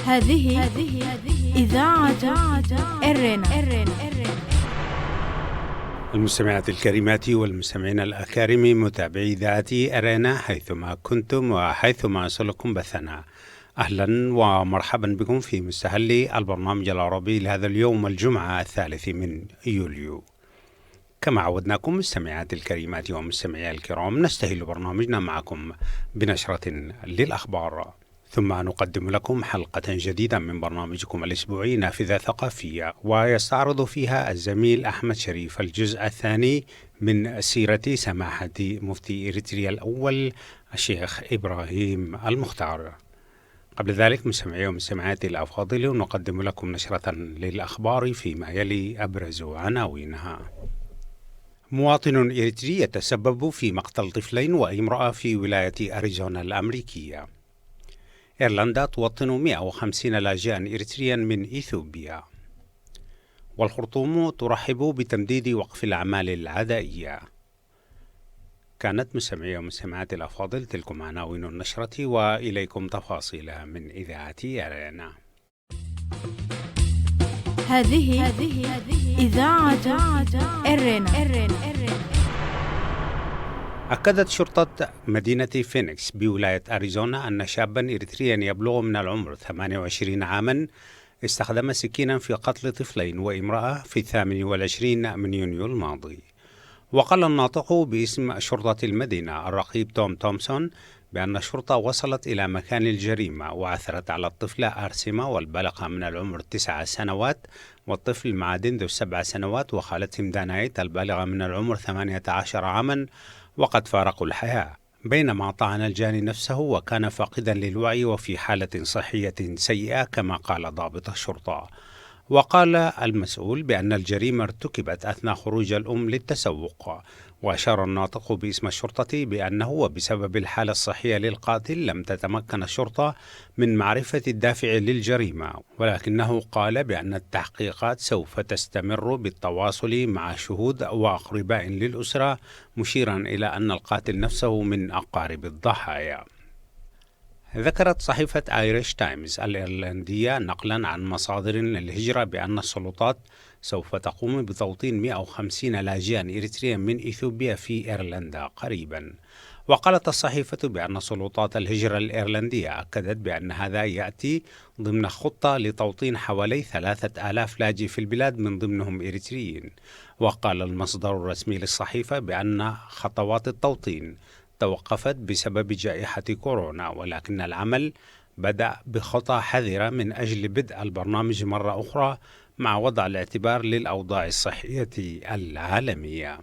هذه إذاعة إرنا. المستمعات الكريمات والمستمعين الأكارم متابعي إذاعة أرنا حيثما كنتم وحيثما يصلكم بثنا، أهلا ومرحبا بكم في مستهل البرنامج العربي لهذا اليوم الجمعة 3 من يوليو. كما عودناكم مستمعات الكريمات ومستمعي الكرام، نستهل برنامجنا معكم بنشرة للأخبار، ثم نقدم لكم حلقة جديدة من برنامجكم الأسبوعي نافذة ثقافية، ويستعرض فيها الزميل أحمد شريف الجزء الثاني من سيرة سماحة مفتي إريتريا الأول الشيخ إبراهيم المختار. قبل ذلك مستمعي ومستمعاتي الأفاضل، نقدم لكم نشرة للأخبار فيما يلي أبرز عناوينها. مواطن إريتري يتسبب في مقتل طفلين وامرأة في ولاية أريزونا الأمريكية. إيرلندا توطن 150 لاجئا إريتريا من إثيوبيا. والخرطوم ترحب بتمديد وقف الأعمال العدائية. كانت مستمعي ومستمعات الأفاضل تلكم عناوين النشرة، وإليكم تفاصيلها من إذاعة أرنا. هذه إذاعة إرنا. أكدت شرطة مدينة فينيكس بولاية أريزونا أن شابا إريتريا يبلغ من العمر 28 عاما استخدم سكينا في قتل طفلين وامرأة في 28 من يونيو الماضي. وقال الناطق باسم شرطة المدينة الرقيب توم تومسون بأن الشرطة وصلت إلى مكان الجريمة وعثرت على الطفلة أرسمة والبالغة من العمر 9 سنوات، والطفل معدن ذو 7 سنوات، وخالتهم دانايت البالغة من العمر 18 عاما وقد فارقوا الحياة، بينما طعن الجاني نفسه وكان فاقدا للوعي وفي حالة صحية سيئة كما قال ضابط الشرطة. وقال المسؤول بأن الجريمة ارتكبت أثناء خروج الأم للتسوق. وأشار الناطق باسم الشرطة بأنه وبسبب الحالة الصحية للقاتل لم تتمكن الشرطة من معرفة الدافع للجريمة، ولكنه قال بأن التحقيقات سوف تستمر بالتواصل مع شهود وأقرباء للأسرة، مشيرا إلى أن القاتل نفسه من أقارب الضحايا. ذكرت صحيفة آيريش تايمز الإيرلندية نقلا عن مصادر للهجرة بأن السلطات سوف تقوم بتوطين 150 لاجئا إريتريا من إثيوبيا في إيرلندا قريبا. وقالت الصحيفة بأن سلطات الهجرة الإيرلندية أكدت بأن هذا يأتي ضمن خطة لتوطين حوالي 3000 لاجئ في البلاد من ضمنهم إريتريين. وقال المصدر الرسمي للصحيفة بأن خطوات التوطين توقفت بسبب جائحة كورونا، ولكن العمل بدأ بخطى حذرة من أجل بدء البرنامج مرة أخرى مع وضع الاعتبار للأوضاع الصحية العالمية.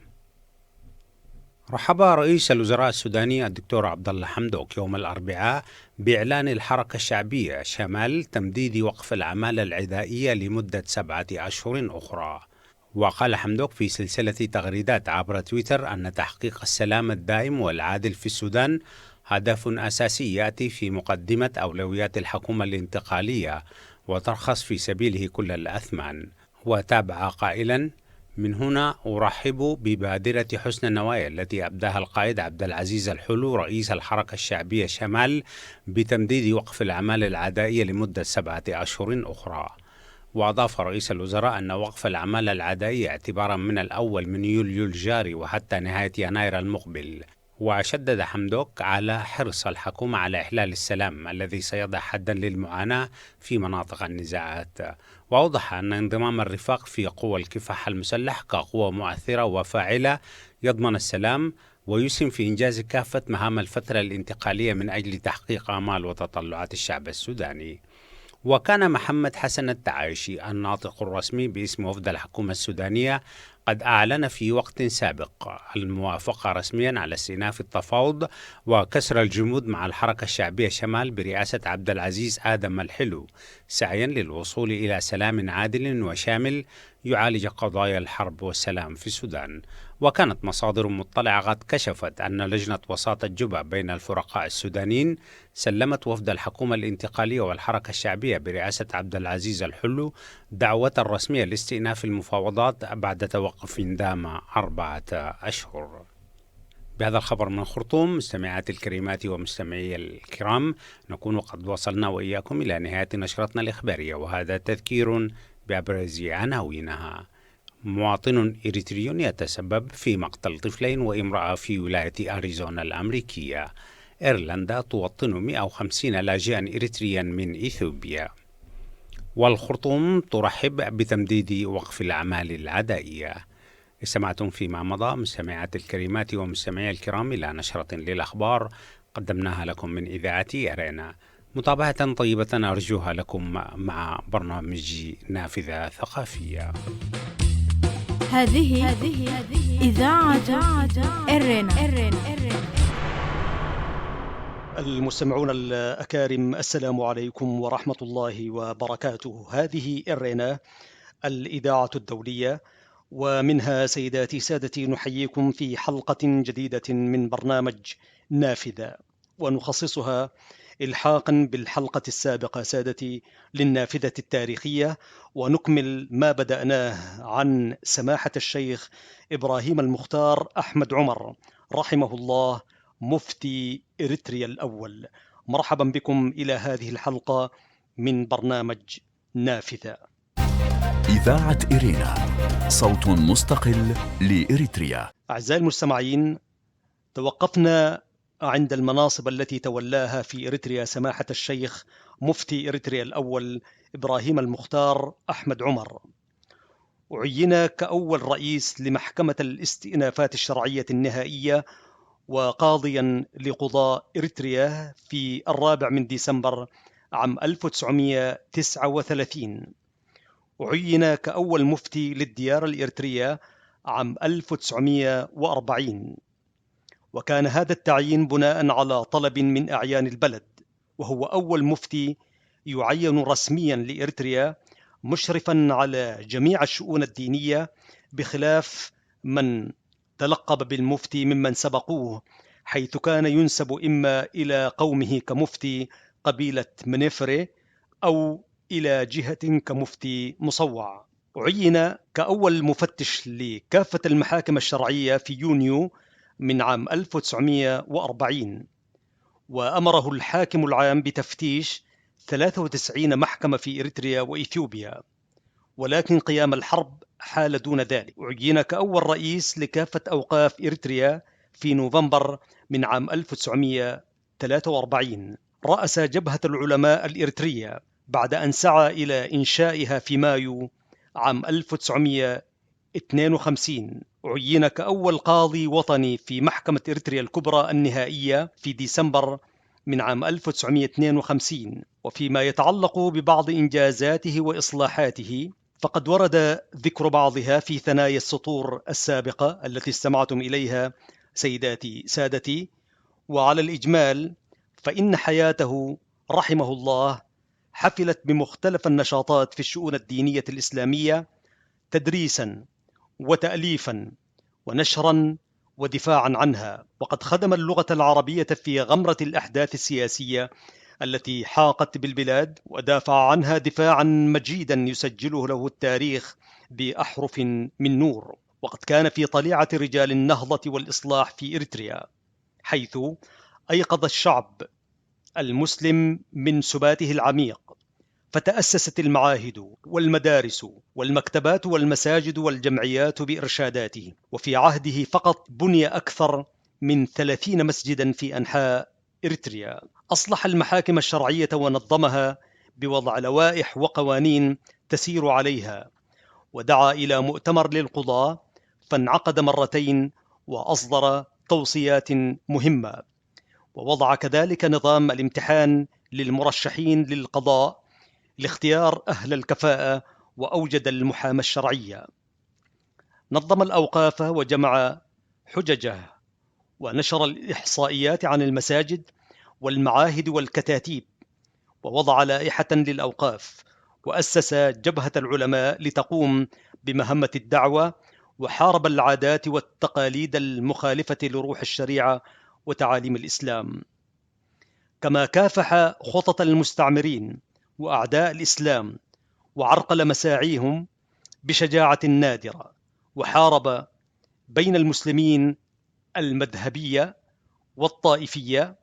رحب رئيس الوزراء السوداني الدكتور عبد الله حمدوك يوم الأربعاء بإعلان الحركة الشعبية شمال تمديد وقف الأعمال العدائية لمدة 7 أشهر أخرى. وقال حمدوك في سلسلة تغريدات عبر تويتر أن تحقيق السلام الدائم والعادل في السودان هدف أساسي يأتي في مقدمة أولويات الحكومة الانتقالية وترخص في سبيله كل الأثمان. وتابع قائلا: من هنا أرحب ببادرة حسن النوايا التي أبداها القائد عبد العزيز الحلو رئيس الحركة الشعبية شمال بتمديد وقف الأعمال العدائية لمدة 7 أشهر أخرى. وأضاف رئيس الوزراء أن وقف الأعمال العدائية اعتبارا من الأول من يوليو الجاري وحتى نهاية يناير المقبل. وشدد حمدوك على حرص الحكومة على إحلال السلام الذي سيضع حدا للمعاناة في مناطق النزاعات. وأوضح أن انضمام الرفاق في قوى الكفاح المسلح كقوة مؤثرة وفاعلة يضمن السلام ويسهم في إنجاز كافة مهام الفترة الانتقالية من أجل تحقيق آمال وتطلعات الشعب السوداني. وكان محمد حسن التعايشي الناطق الرسمي باسم وفد الحكومة السودانية قد أعلن في وقت سابق الموافقة رسميا على استئناف التفاوض وكسر الجمود مع الحركة الشعبية شمال برئاسة عبد العزيز آدم الحلو، سعيا للوصول إلى سلام عادل وشامل يعالج قضايا الحرب والسلام في السودان. وكانت مصادر مطلعة قد كشفت أن لجنة وساطة جوبا بين الفرقاء السودانيين سلمت وفد الحكومة الانتقالية والحركة الشعبية برئاسة عبد العزيز الحلو دعوة رسمية لاستئناف المفاوضات بعد توقف دام 4 أشهر. بهذا الخبر من الخرطوم مستمعات الكريمات ومستمعي الكرام، نكون قد وصلنا وإياكم إلى نهاية نشرتنا الإخبارية، وهذا تذكير بأبرز عناوينها. مواطن إريتريون يتسبب في مقتل طفلين وامرأة في ولاية أريزونا الأمريكية. إيرلندا توطن 150 لاجئا إريتريا من إثيوبيا. والخرطوم ترحب بتمديد وقف الأعمال العدائية. استمعتم فيما مضى مستمعات الكريمات ومستمعي الكرام إلى نشرة للأخبار قدمناها لكم من إذاعة أرينا. متابعة طيبة أرجوها لكم مع برنامج نافذة ثقافية. هذه إذاعة أرينا. المستمعون الأكارم، السلام عليكم ورحمة الله وبركاته. هذه أرينا الإذاعة الدولية، ومنها سيداتي سادتي نحييكم في حلقة جديدة من برنامج نافذة، ونخصصها إلحاقا بالحلقة السابقة سادتي للنافذة التاريخية، ونكمل ما بدأناه عن سماحة الشيخ إبراهيم المختار أحمد عمر رحمه الله مفتي إريتريا الأول. مرحبا بكم إلى هذه الحلقة من برنامج نافذة. إذاعة إرينا، صوت مستقل لإريتريا. أعزائي المستمعين، توقفنا عند المناصب التي تولاها في إريتريا سماحة الشيخ مفتي إريتريا الأول إبراهيم المختار أحمد عمر. عين كأول رئيس لمحكمة الاستئنافات الشرعية النهائية وقاضيا لقضاء إريتريا في 4 ديسمبر عام 1939. عين كأول مفتي للديار الإريترية عام 1940، وكان هذا التعيين بناء على طلب من أعيان البلد، وهو أول مفتي يعين رسميا لإريتريا مشرفا على جميع الشؤون الدينية، بخلاف من تلقب بالمفتي ممن سبقوه، حيث كان ينسب إما إلى قومه كمفتي قبيلة منيفري أو إلى جهة كمفتي مصوع. عين كأول مفتش لكافة المحاكم الشرعية في يونيو من عام 1940، وأمره الحاكم العام بتفتيش 93 محكمة في إريتريا وإثيوبيا، ولكن قيام الحرب حال دون ذلك. عين كأول رئيس لكافة أوقاف إريتريا في نوفمبر من عام 1943. رأس جبهة العلماء الإريترية بعد أن سعى إلى إنشائها في مايو عام 1952. عين كأول قاضي وطني في محكمة إريتريا الكبرى النهائية في ديسمبر من عام 1952. وفيما يتعلق ببعض إنجازاته وإصلاحاته، فقد ورد ذكر بعضها في ثنايا السطور السابقة التي استمعتم إليها سيداتي سادتي. وعلى الإجمال فإن حياته رحمه الله حفلت بمختلف النشاطات في الشؤون الدينية الإسلامية، تدريسا وتأليفا ونشرا ودفاعا عنها، وقد خدم اللغة العربية في غمرة الأحداث السياسية التي حاقت بالبلاد، ودافع عنها دفاعا مجيدا يسجله له التاريخ بأحرف من نور. وقد كان في طليعة رجال النهضة والإصلاح في إريتريا، حيث أيقظ الشعب المسلم من سباته العميق، فتأسست المعاهد والمدارس والمكتبات والمساجد والجمعيات بإرشاداته. وفي عهده فقط بني أكثر من 30 مسجدا في أنحاء إريتريا. أصلح المحاكم الشرعية ونظمها بوضع لوائح وقوانين تسير عليها، ودعا إلى مؤتمر للقضاة فانعقد مرتين وأصدر توصيات مهمة، ووضع كذلك نظام الامتحان للمرشحين للقضاء لاختيار أهل الكفاءة، وأوجد المحاماة الشرعية. نظم الأوقاف وجمع حججه، ونشر الإحصائيات عن المساجد والمعاهد والكتاتيب، ووضع لائحة للأوقاف، وأسس جبهة العلماء لتقوم بمهمة الدعوة، وحارب العادات والتقاليد المخالفة لروح الشريعة وتعاليم الإسلام. كما كافح خطط المستعمرين وأعداء الإسلام، وعرقل مساعيهم بشجاعة نادرة، وحارب بين المسلمين المذهبية والطائفية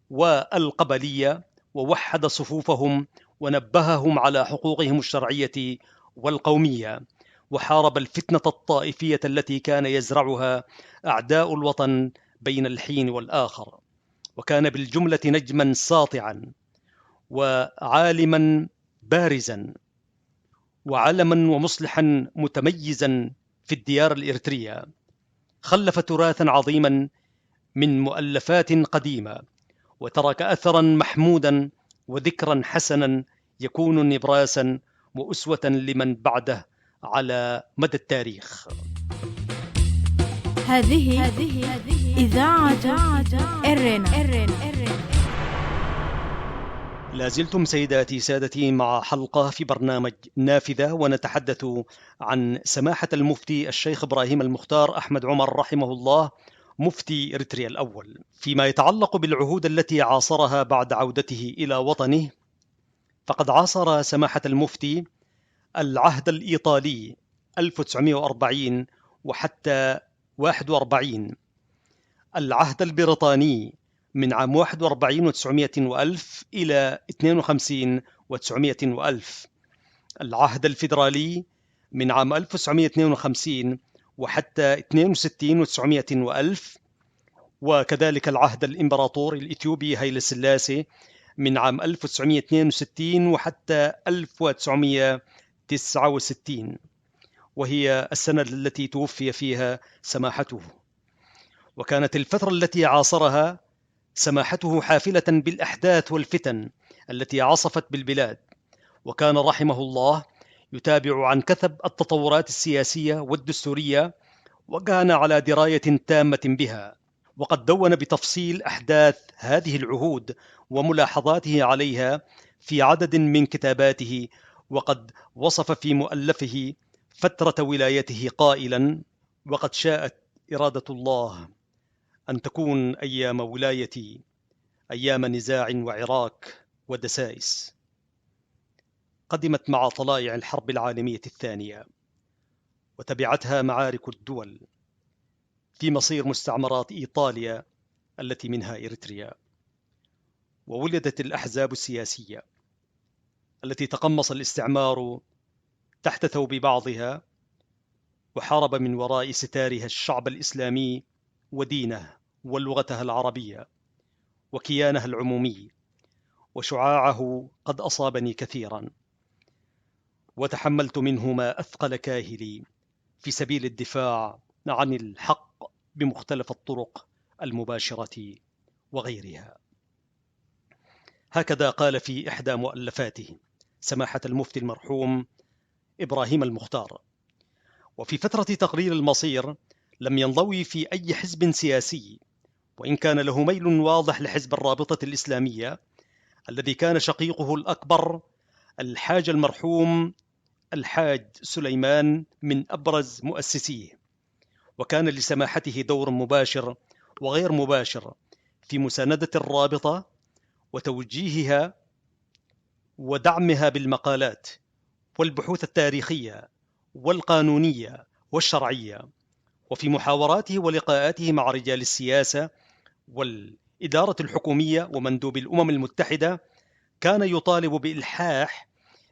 والقبلية، ووحد صفوفهم ونبههم على حقوقهم الشرعية والقومية، وحارب الفتنة الطائفية التي كان يزرعها أعداء الوطن بين الحين والآخر، وكان بالجملة نجما ساطعا وعالما بارزا وعلما ومصلحا متميزا في الديار الإريترية. خلف تراثا عظيما من مؤلفات قديمة، وترك أثرا محمودا وذكرا حسنا يكون نبراسا وأسوة لمن بعده على مدى التاريخ. هذه إذاعة إرينا. لازلتم سيداتي سادتي مع حلقة في برنامج نافذة، ونتحدث عن سماحة المفتي الشيخ إبراهيم المختار أحمد عمر رحمه الله، مفتي إريتريا الأول. فيما يتعلق بالعهود التي عاصرها بعد عودته إلى وطنه، فقد عاصر سماحة المفتي العهد الإيطالي 1940 وحتى 41، العهد البريطاني من عام 41 و900 وألف إلى 52 و900 وألف، العهد الفيدرالي من عام 1952 وحتى 62 و900 وألف، وكذلك العهد الإمبراطوري الإثيوبي هيلي سلاسي من عام 1962 وحتى 1969، وهي السنة التي توفي فيها سماحته. وكانت الفترة التي عاصرها سماحته حافلة بالأحداث والفتن التي عصفت بالبلاد، وكان رحمه الله يتابع عن كثب التطورات السياسية والدستورية، وكان على دراية تامة بها، وقد دون بتفصيل أحداث هذه العهود وملاحظاته عليها في عدد من كتاباته. وقد وصف في مؤلفه فترة ولايته قائلا: وقد شاءت إرادة الله أن تكون أيام ولايتي أيام نزاع وعراك ودسائس. قدمت مع طلائع الحرب العالمية الثانية، وتبعتها معارك الدول في مصير مستعمرات إيطاليا التي منها إريتريا، وولدت الأحزاب السياسية التي تقمص الاستعمار تحت ثوب بعضها، وحارب من وراء ستارها الشعب الإسلامي ودينه ولغتها العربية وكيانها العمومي، وشعاعه قد أصابني كثيرا، وتحملت منه ما أثقل كاهلي في سبيل الدفاع عن الحق بمختلف الطرق المباشرة وغيرها. هكذا قال في إحدى مؤلفاته سماحة المفتي المرحوم إبراهيم المختار. وفي فترة تقرير المصير لم ينضوي في أي حزب سياسي، وإن كان له ميل واضح لحزب الرابطة الإسلامية الذي كان شقيقه الأكبر الحاج المرحوم الحاج سليمان من أبرز مؤسسيه، وكان لسماحته دور مباشر وغير مباشر في مساندة الرابطة وتوجيهها ودعمها بالمقالات والبحوث التاريخية والقانونية والشرعية، وفي محاوراته ولقاءاته مع رجال السياسة والإدارة الحكومية ومندوب الأمم المتحدة، كان يطالب بإلحاح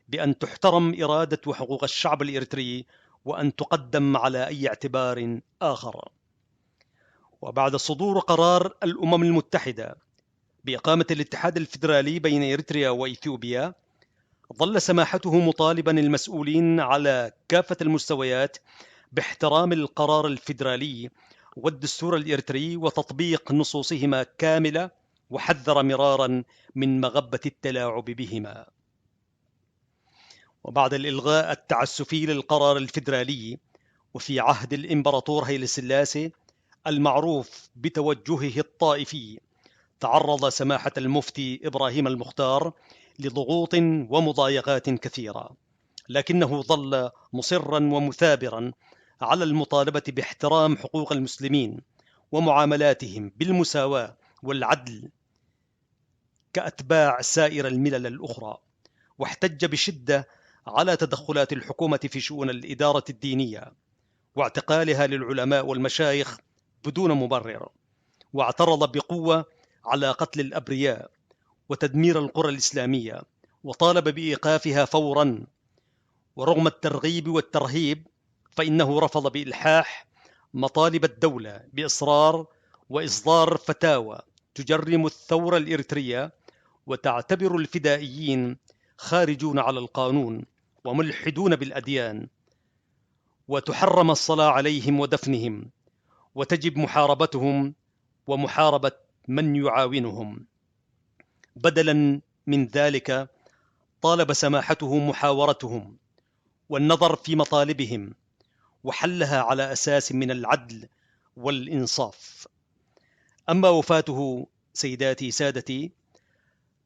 بأن تحترم إرادة وحقوق الشعب الإريتري وأن تقدم على أي اعتبار آخر. وبعد صدور قرار الأمم المتحدة بإقامة الاتحاد الفيدرالي بين إريتريا وإثيوبيا، ظل سماحته مطالبا المسؤولين على كافة المستويات باحترام القرار الفيدرالي والدستور الإريتري وتطبيق نصوصهما كاملة، وحذر مرارا من مغبة التلاعب بهما. وبعد الإلغاء التعسفي للقرار الفيدرالي وفي عهد الإمبراطور هيلي سلاسي المعروف بتوجهه الطائفي، تعرض سماحة المفتي إبراهيم المختار لضغوط ومضايقات كثيرة، لكنه ظل مصرا ومثابرا على المطالبة باحترام حقوق المسلمين ومعاملاتهم بالمساواة والعدل كأتباع سائر الملل الأخرى، واحتج بشدة على تدخلات الحكومة في شؤون الإدارة الدينية واعتقالها للعلماء والمشايخ بدون مبرر، واعترض بقوة على قتل الأبرياء وتدمير القرى الإسلامية، وطالب بإيقافها فورا. ورغم الترغيب والترهيب فإنه رفض بإلحاح مطالب الدولة بإصرار وإصدار فتاوى تجرم الثورة الإريترية وتعتبر الفدائيين خارجون على القانون وملحدون بالأديان، وتحرم الصلاة عليهم ودفنهم، وتجب محاربتهم ومحاربة من يعاونهم. بدلا من ذلك طالب سماحته محاورتهم والنظر في مطالبهم وحلها على أساس من العدل والإنصاف. أما وفاته سيداتي سادتي،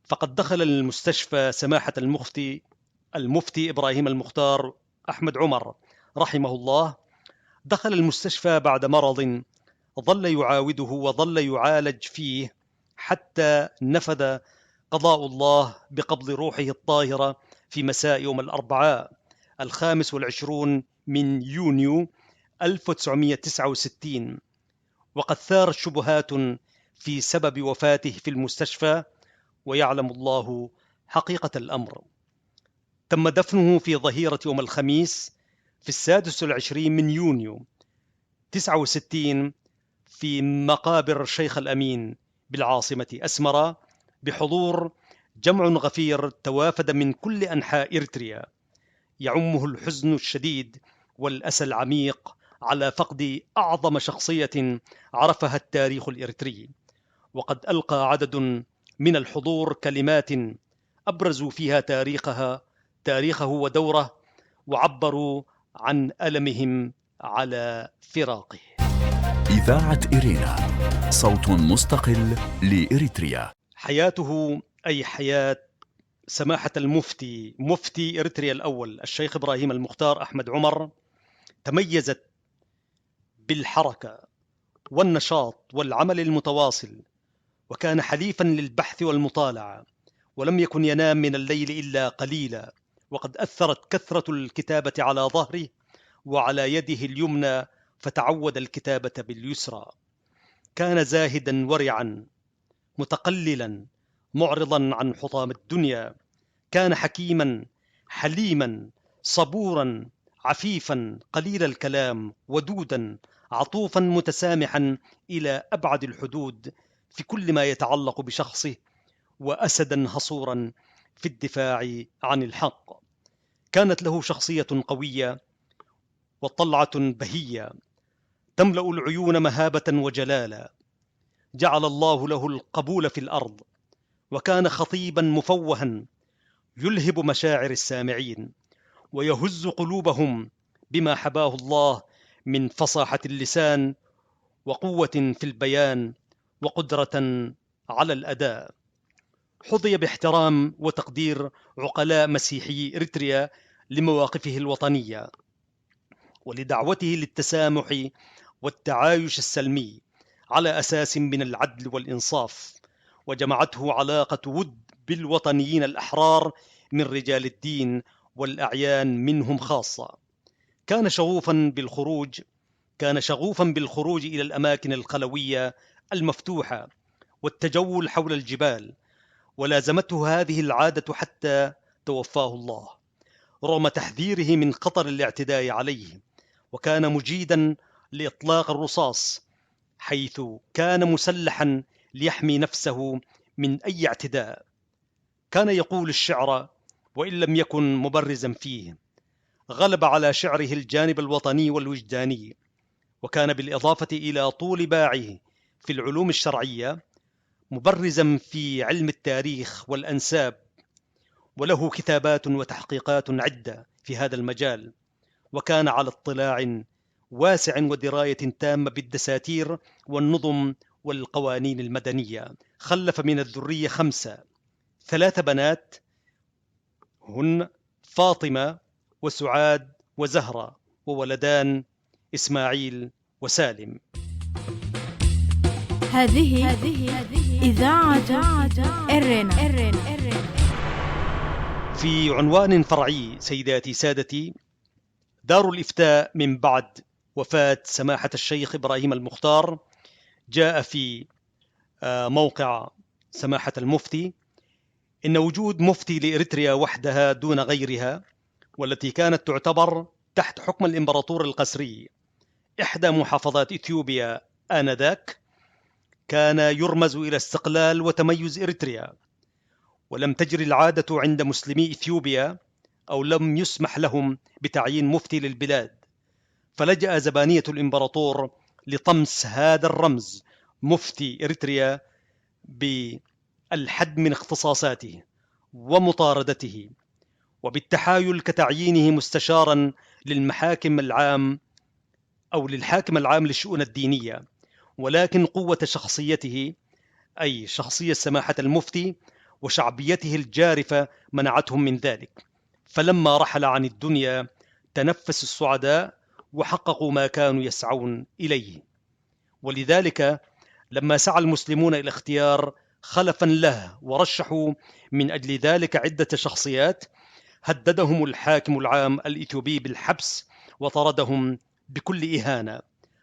فقد دخل المستشفى سماحة المفتي إبراهيم المختار أحمد عمر رحمه الله، دخل المستشفى بعد مرض ظل يعاوده وظل يعالج فيه حتى نفذ قضاء الله بقبض روحه الطاهرة في مساء يوم الأربعاء 25 من يونيو 1969. وقد ثارت شبهات في سبب وفاته في المستشفى، ويعلم الله حقيقة الأمر. تم دفنه في ظهيرة يوم الخميس في 26 من يونيو 69 في مقابر شيخ الأمين بالعاصمة أسمرة، بحضور جمع غفير توافد من كل أنحاء إريتريا، يعمه الحزن الشديد والأسى العميق على فقد أعظم شخصية عرفها التاريخ الإريتري. وقد ألقى عدد من الحضور كلمات أبرزوا فيها تاريخه ودوره، وعبروا عن ألمهم على فراقه. إذاعة إرينا، صوت مستقل لإريتريا. حياته أي حياة سماحة مفتي إريتريا الأول الشيخ إبراهيم المختار أحمد عمر تميزت بالحركة والنشاط والعمل المتواصل، وكان حليفا للبحث والمطالعة، ولم يكن ينام من الليل إلا قليلا. وقد أثرت كثرة الكتابة على ظهره وعلى يده اليمنى، فتعود الكتابة باليسرى. كان زاهدا ورعا متقللا معرضا عن حطام الدنيا. كان حكيما حليما صبورا عفيفا قليل الكلام ودودا عطوفا متسامحا إلى أبعد الحدود في كل ما يتعلق بشخصه، وأسدا هصورا في الدفاع عن الحق. كانت له شخصية قوية وطلعة بهية تملأ العيون مهابة وجلالا. جعل الله له القبول في الأرض، وكان خطيبا مفوها يلهب مشاعر السامعين ويهز قلوبهم بما حباه الله من فصاحة اللسان وقوة في البيان وقدرة على الأداء. حظي باحترام وتقدير عقلاء مسيحي إريتريا لمواقفه الوطنية ولدعوته للتسامح والتعايش السلمي على أساس من العدل والإنصاف، وجمعته علاقة ود بالوطنيين الأحرار من رجال الدين والأعيان منهم خاصة. كان شغوفا بالخروج إلى الأماكن الخلوية المفتوحة والتجول حول الجبال، ولازمته هذه العادة حتى توفاه الله رغم تحذيره من خطر الاعتداء عليه. وكان مجيدا لإطلاق الرصاص، حيث كان مسلحا ليحمي نفسه من أي اعتداء. كان يقول الشعر وإن لم يكن مبرزا فيه. غلب على شعره الجانب الوطني والوجداني، وكان بالإضافة إلى طول باعه في العلوم الشرعية مبرزا في علم التاريخ والأنساب، وله كتابات وتحقيقات عدة في هذا المجال، وكان على اطلاع واسع ودراية تامة بالدساتير والنظم والقوانين المدنية. خلف من الذرية 5، 3 بنات هن فاطمة وسعاد وزهرة، وولدان إسماعيل وسالم. هذه إذاعة إرينا. في عنوان فرعي سيداتي سادتي، دار الإفتاء من بعد وفاة سماحة الشيخ إبراهيم المختار جاء في موقع سماحة المفتي إن وجود مفتي لإريتريا وحدها دون غيرها، والتي كانت تعتبر تحت حكم الإمبراطور القسري إحدى محافظات إثيوبيا آنذاك، كان يرمز إلى استقلال وتميز إريتريا. ولم تجري العادة عند مسلمي إثيوبيا، أو لم يسمح لهم بتعيين مفتي للبلاد، فلجأ زبانية الإمبراطور لطمس هذا الرمز مفتي إريتريا بالحد من اختصاصاته ومطاردته، وبالتحايل كتعيينه مستشارا للمحاكم العام أو للحاكم العام للشؤون الدينية. ولكن قوة شخصيته، أي شخصية سماحة المفتي وشعبيته الجارفة، منعتهم من ذلك. فلما رحل عن الدنيا تنفس السعداء وحققوا ما كانوا يسعون إليه. ولذلك لما سعى المسلمون إلى اختيار خلفا له ورشحوا من أجل ذلك عدة شخصيات، هددهم الحاكم العام الإثيوبي بالحبس وطردهم بكل إهانة،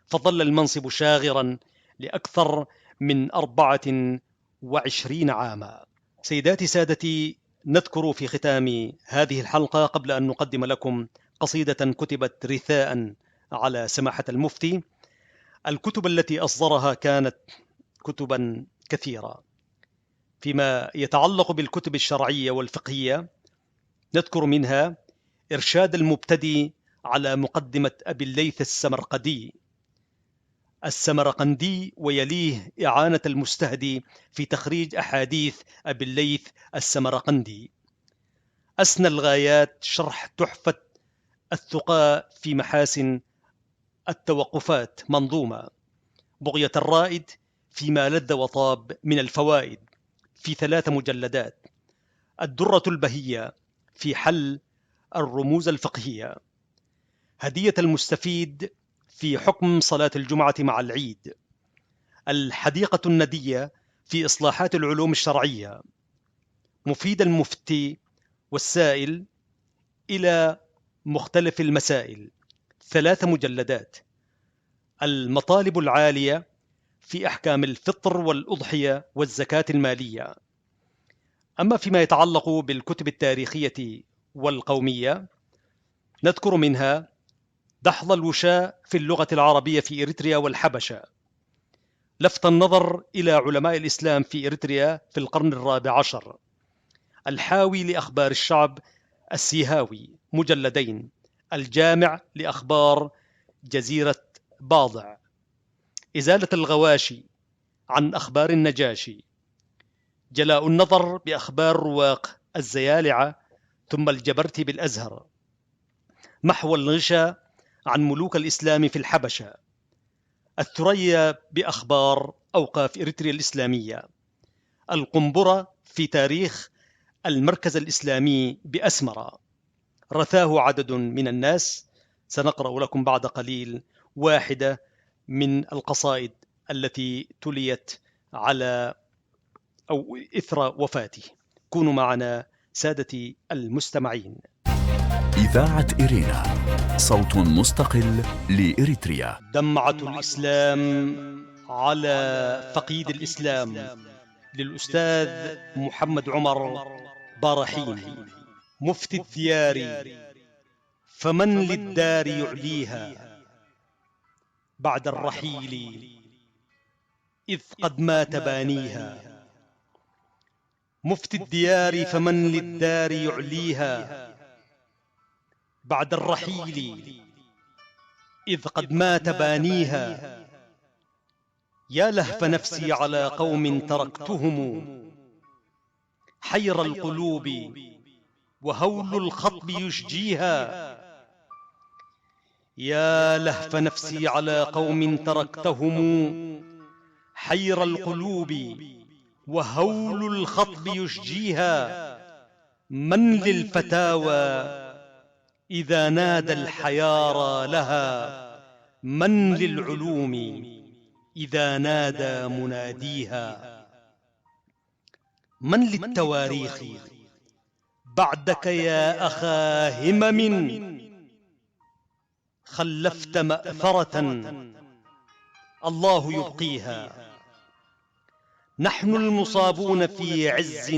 فظل المنصب شاغرا لأكثر من 24 عاما. سيداتي سادتي، نذكر في ختام هذه الحلقة قبل أن نقدم لكم قصيدة كتبت رثاء على سماحة المفتي. الكتب التي أصدرها كانت كتبا كثيرة. فيما يتعلق بالكتب الشرعية والفقهية نذكر منها إرشاد المبتدي على مقدمة أبي الليث السمرقندي، ويليه إعانة المستهدي في تخريج أحاديث أبي الليث السمرقندي. أسنى الغايات شرح تحفة الثقاء في محاسن التوقفات منظومة. بغية الرائد فيما لذ وطاب من الفوائد في 3 مجلدات. الدرة البهية في حل الرموز الفقهية. هدية المستفيد في حكم صلاة الجمعة مع العيد. الحديقة الندية في إصلاحات العلوم الشرعية. مفيد المفتي والسائل إلى مختلف المسائل 3 مجلدات. المطالب العالية في أحكام الفطر والأضحية والزكاة المالية. أما فيما يتعلق بالكتب التاريخية والقومية نذكر منها دحض الوشاء في اللغة العربية في إريتريا والحبشة. لفت النظر إلى علماء الإسلام في إريتريا في القرن الرابع عشر. الحاوي لأخبار الشعب السيهاوي مجلدين. الجامع لأخبار جزيرة باضع. إزالة الغواشي عن أخبار النجاشي. جلاء النظر بأخبار رواق الزيالعة ثم الجبرتي بالأزهر. محو الغشا عن ملوك الإسلام في الحبشة. الثريا بأخبار أوقاف إريتريا الإسلامية. القنبرة في تاريخ المركز الإسلامي بأسمرة. رثاه عدد من الناس. سنقرأ لكم بعد قليل واحدة من القصائد التي تليت على أو إثر وفاته. كونوا معنا سادتي المستمعين. إذاعة إرينا، صوت مستقل لإريتريا. دمعة الإسلام على فقيد الإسلام للأستاذ محمد عمر بارحين. مفتي الديار فمن للدار يعليها بعد الرحيل إذ قد مات بانيها. مفتي الديار فمن للدار يعليها بعد الرحيل إذ قد مات بانيها. يا لهف نفسي على قوم تركتهم حير القلوب وهول الخطب يشجيها. يا لهف نفسي على قوم تركتهم حير القلوب وهول الخطب يشجيها. من للفتاوى إذا نادى الحيارى لها، من للعلوم إذا نادى مناديها. من للتواريخ بعدك يا أخا همم خلفت مأثرة الله يبقيها. نحن المصابون في عز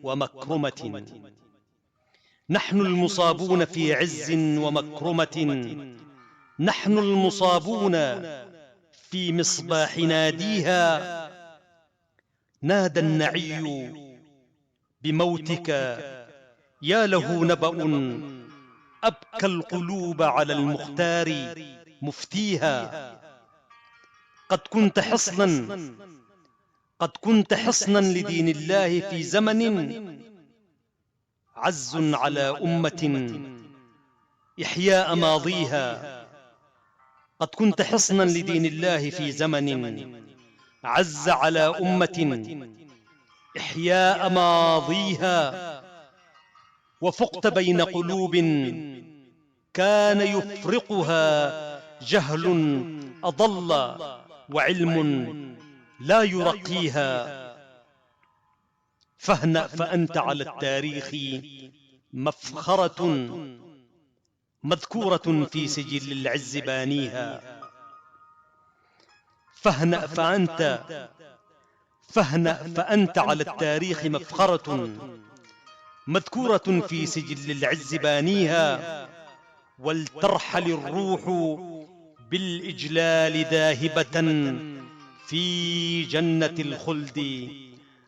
ومكرمة، نحن المصابون في عز ومكرمة، نحن المصابون في مصباح ناديها. نادى النعي بموتك يا له نبأ أبكى القلوب على المختار مفتيها. قد كنت حصنا لدين الله في زمن عز على أمة إحياء ماضيها. قد كنت حصنا لدين الله في زمن عز على أمة إحياء ماضيها. وفقت بين قلوب كان يفرقها جهل أضل وعلم لا يرقيها. فاهنأ فأنت على التاريخ مفخرة مذكورة في سجل العز بانيها. فاهنأ فأنت على التاريخ مفخرة مذكورة في سجل العز بانيها. ولترحل الروح بالإجلال ذاهبة في جنة الخلد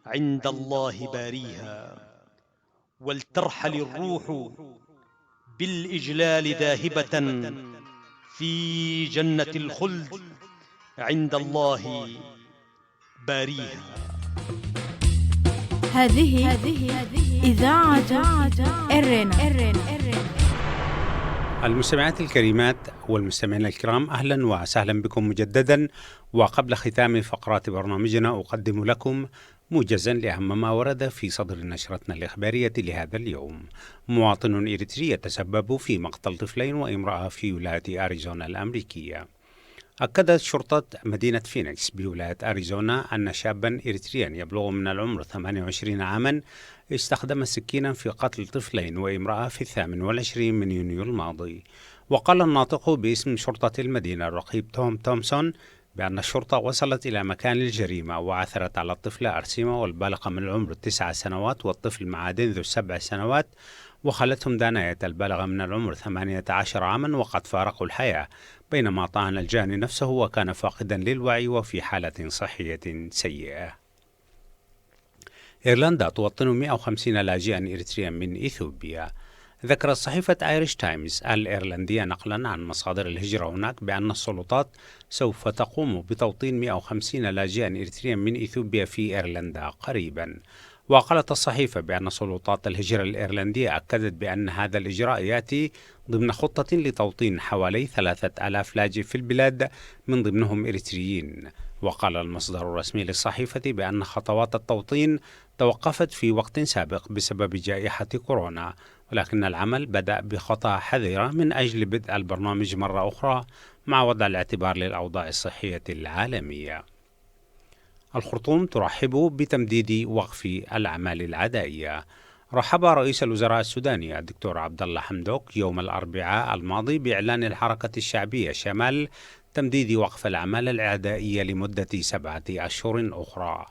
عند الله باريها. ولترحل الروح بالإجلال ذاهبة في جنة الخلد عند الله باريها. هذه إذاعة إرنا. المستمعات الكريمات والمستمعين الكرام، أهلا وسهلا بكم مجددا. وقبل ختام فقرات برنامجنا أقدم لكم موجزا لأهم ما ورد في صدر نشرتنا الإخبارية لهذا اليوم. مواطن إريتري يتسبب في مقتل طفلين وامرأة في ولاية أريزونا الأمريكية. أكدت شرطة مدينة فينيكس بولاية أريزونا أن شابا إريتريا يبلغ من العمر 28 عاما استخدم سكينا في قتل طفلين وامرأة في 28 من يونيو الماضي. وقال الناطق باسم شرطة المدينة الرقيب توم تومسون بأن الشرطة وصلت إلى مكان الجريمة وعثرت على الطفلة أرسيما والبالغة من العمر 9 سنوات والطفل معادن ذو 7 سنوات، وخلتهم داناية البالغة من العمر 18 عاما وقد فارقوا الحياة، بينما طعن الجاني نفسه وكان فاقدا للوعي وفي حالة صحية سيئة. إيرلندا توطن 150 لاجئا إريتريا من إثيوبيا. ذكرت صحيفة آيريش تايمز الإيرلندية نقلا عن مصادر الهجرة هناك بأن السلطات سوف تقوم بتوطين 150 لاجئا إريتريا من إثيوبيا في إيرلندا قريبا. وقالت الصحيفة بأن سلطات الهجرة الإيرلندية أكدت بأن هذا الإجراء يأتي ضمن خطة لتوطين حوالي 3000 لاجئ في البلاد من ضمنهم إريتريين. وقال المصدر الرسمي للصحيفة بأن خطوات التوطين توقفت في وقت سابق بسبب جائحة كورونا، ولكن العمل بدأ بخطى حذرة من أجل بدء البرنامج مرة أخرى مع وضع الاعتبار للأوضاع الصحية العالمية. الخرطوم ترحب بتمديد وقف الأعمال العدائية. رحب رئيس الوزراء السوداني الدكتور عبد الله حمدوك يوم الأربعاء الماضي بإعلان الحركة الشعبية شمال تمديد وقف الأعمال العدائية لمدة 7 أشهر أخرى.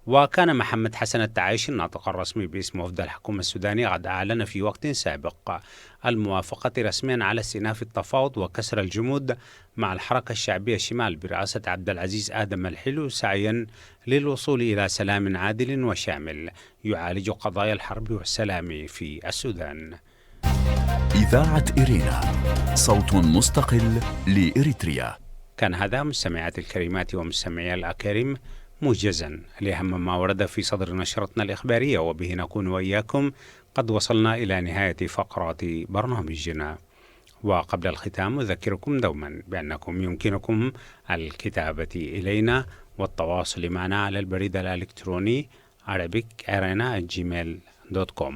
وكان محمد حسن التعايشي الناطق الرسمي باسم وفد الحكومة السوداني قد أعلن في وقت سابق الموافقة رسميا على استئناف التفاوض وكسر الجمود مع الحركة الشعبية شمال برئاسة عبد العزيز آدم الحلو سعيا للوصول إلى سلام عادل وشامل يعالج قضايا الحرب والسلام في السودان. إذاعة إرينا، صوت مستقل لإريتريا. كان هذا مستمعات الكريمات ومستمعي الأكارم موجزا لأهم ما ورد في صدر نشرتنا الإخبارية، وبه نكون وإياكم قد وصلنا إلى نهاية فقرات برنامجنا. وقبل الختام أذكركم دوما بأنكم يمكنكم الكتابة إلينا والتواصل معنا على البريد الإلكتروني arabic@gmail.com.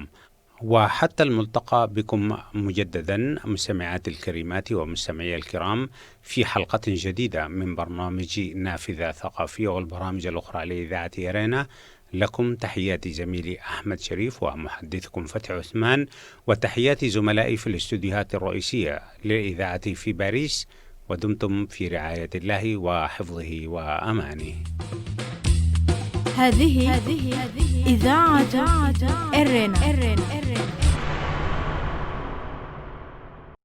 وحتى الملتقى بكم مجددا مستمعات الكريمات ومستمعي الكرام في حلقة جديدة من برنامج نافذة ثقافية والبرامج الأخرى لإذاعة إرينا. لكم تحياتي زميلي أحمد شريف ومحدثكم فتحي عثمان، وتحياتي زملائي في الاستوديوهات الرئيسية للإذاعة في باريس، ودمتم في رعاية الله وحفظه وأمانه. هذه إذاعة إرنا.